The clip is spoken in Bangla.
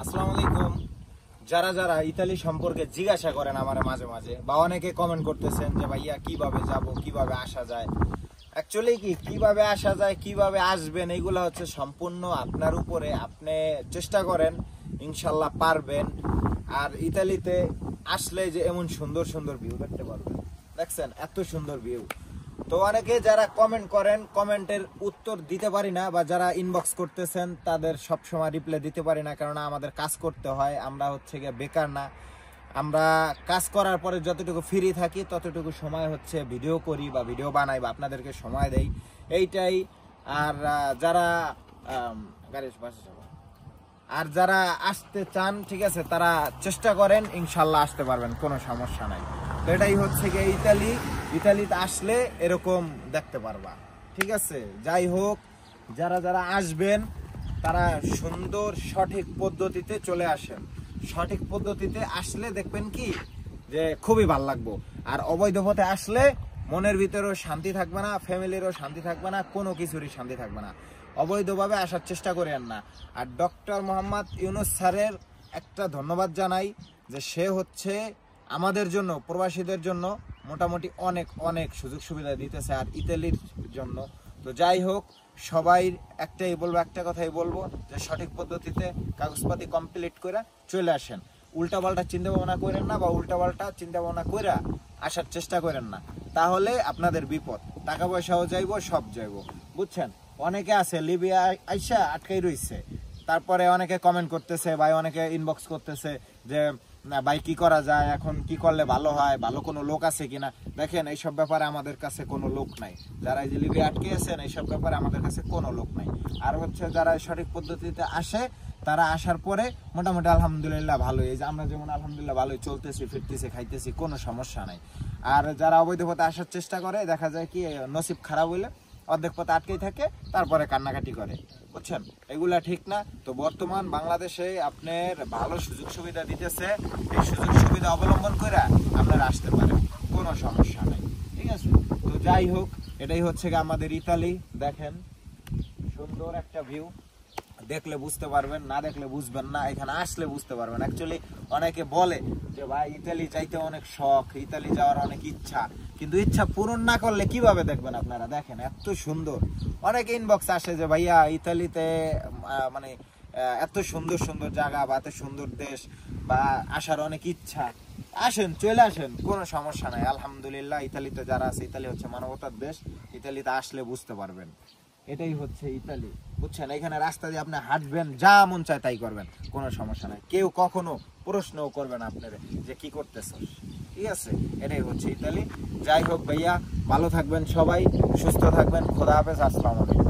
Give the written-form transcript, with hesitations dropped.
আসসালামু আলাইকুম। যারা যারা ইতালি সম্পর্কে জিজ্ঞাসা করেন আমার মাঝে মাঝে বা অনেকে কমেন্ট করতেছেন যে ভাইয়া কিভাবে যাব, কিভাবে আসা যায়। অ্যাকচুয়ালি কিভাবে আসা যায়, কিভাবে আসবেন, এগুলো হচ্ছে সম্পূর্ণ আপনার উপরে। আপনি চেষ্টা করেন, ইনশাল্লাহ পারবেন। আর ইতালিতে আসলে যে এমন সুন্দর সুন্দর ভিউ দেখতে পারবেন। দেখছেন এত সুন্দর ভিউ। তো অনেকে যারা কমেন্ট করেন, কমেন্টের উত্তর দিতে পারি না, বা যারা ইনবক্স করতেছেন তাদের সবসময় রিপ্লাই দিতে পারি না, কারণ আমাদের কাজ করতে হয়। আমরা হচ্ছে গিয়ে বেকার না, আমরা কাজ করার পরে যতটুকু ফ্রি থাকি ততটুকু সময় হচ্ছে ভিডিও করি বা ভিডিও বানাই বা আপনাদেরকে সময় দেই, এইটাই। আর যারা গাড়ির পাশে আর যারা আসতে চান, ঠিক আছে, তারা চেষ্টা করেন, ইনশাল্লাহ আসতে পারবেন, কোনো সমস্যা নাই। তো এটাই হচ্ছে গিয়ে ইতালি। ইতালিতে আসলে এরকম দেখতে পারবা, ঠিক আছে। যাই হোক, যারা যারা আসবেন তারা সুন্দর সঠিক পদ্ধতিতে চলে আসেন। সঠিক পদ্ধতিতে আসলে দেখবেন কি যে খুবই ভালো লাগবো। আর অবৈধ পথে আসলে মনের ভিতরেও শান্তি থাকবে না, ফ্যামিলিরও শান্তি থাকবে না, কোনো কিছুরই শান্তি থাকবে না। অবৈধভাবে আসার চেষ্টা করেন না। আর ডক্টর মোহাম্মদ ইউনূস স্যারের একটা ধন্যবাদ জানাই, যে সে হচ্ছে আমাদের জন্য, প্রবাসীদের জন্য মোটামুটি অনেক অনেক সুযোগ সুবিধা দিতেছে, আর ইতালির জন্য। তো যাই হোক, সবাই একটাই বলবো, একটা কথাই বলবো, যে সঠিক পদ্ধতিতে কাগজপাতি কমপ্লিট করে চলে আসেন। উল্টাপাল্টা চিন্তা ভাবনা করেন না, বা উল্টাপাল্টা চিন্তা ভাবনা করে আসার চেষ্টা করেন না, তাহলে আপনাদের বিপদ। টাকা পয়সাও যাইবো, সব যাইবো, বুঝছেন। অনেকে আছে লিবিয়া আইসা আটকাই রইছে, তারপরে অনেকে কমেন্ট করতেছে, ভাই অনেকে ইনবক্স করতেছে যে না ভাই কি করা যায়, এখন কি করলে ভালো হয়, ভালো কোনো লোক আছে কিনা। দেখেন এইসব ব্যাপারে আমাদের কাছে কোনো লোক নাই। যারা এই যে লিবিয়া আটকে আছেন, এইসব ব্যাপারে আমাদের কাছে কোনো লোক নাই। আর হচ্ছে যারা সঠিক পদ্ধতিতে আসে, তারা আসার পরে মোটামুটি আলহামদুলিল্লাহ ভালোই, এই যে আমরা যেমন আলহামদুলিল্লাহ ভালোই চলতেছি, ফিরতেছি, খাইতেছি, কোনো সমস্যা নাই। আর যারা অবৈধ পথে আসার চেষ্টা করে, দেখা যায় কি নসিব খারাপ হইলে অর্ধেক পথে আটকেই থাকে, তারপরে কান্নাকাটি করে, বুঝছেন। এগুলা ঠিক না। তো বর্তমান বাংলাদেশে আপনার ভালো সুযোগ সুবিধা দিতেছে, এই সুযোগ সুবিধা অবলম্বন করে আপনারা আসতে পারেন, কোনো সমস্যা নেই, ঠিক আছে। তো যাই হোক, এটাই হচ্ছে আমাদের ইতালি। দেখেন সুন্দর একটা ভিউ, দেখলে বুঝতে পারবেন, না দেখলে বুঝবেন না, এখানে আসলে বুঝতে পারবেন। অ্যাকচুয়ালি অনেকে বলে যে ভাই ইতালি যাইতে অনেক শখ, ইতালি যাওয়ার অনেক ইচ্ছা, কিন্তু ইচ্ছা পূরণ না করলে কিভাবে দেখবেন আপনারা। দেখেন এত সুন্দর। অনেকে ইনবক্স আসে যে ভাইয়া ইতালিতে মানে এত সুন্দর সুন্দর জায়গা বা এত সুন্দর দেশ, বা আসার অনেক ইচ্ছা। আসেন, চলে আসেন, কোনো সমস্যা নাই। আলহামদুলিল্লাহ, ইতালিতে যারা আছে, ইতালি হচ্ছে মানবতার দেশ। ইতালিতে আসলে বুঝতে পারবেন, এটাই হচ্ছে ইতালি, বুঝছেন। এখানে রাস্তা দিয়ে আপনি হাঁটবেন, যা মন চায় তাই করবেন, কোনো সমস্যা নাই। কেউ কখনো প্রশ্নও করবেন আপনারা যে কি করতেছ, ঠিক আছে। এটাই হচ্ছে ইতালি। যাই হোক ভাইয়া, ভালো থাকবেন সবাই, সুস্থ থাকবেন। খোদা হাফেজ, আসসালামু আলাইকুম।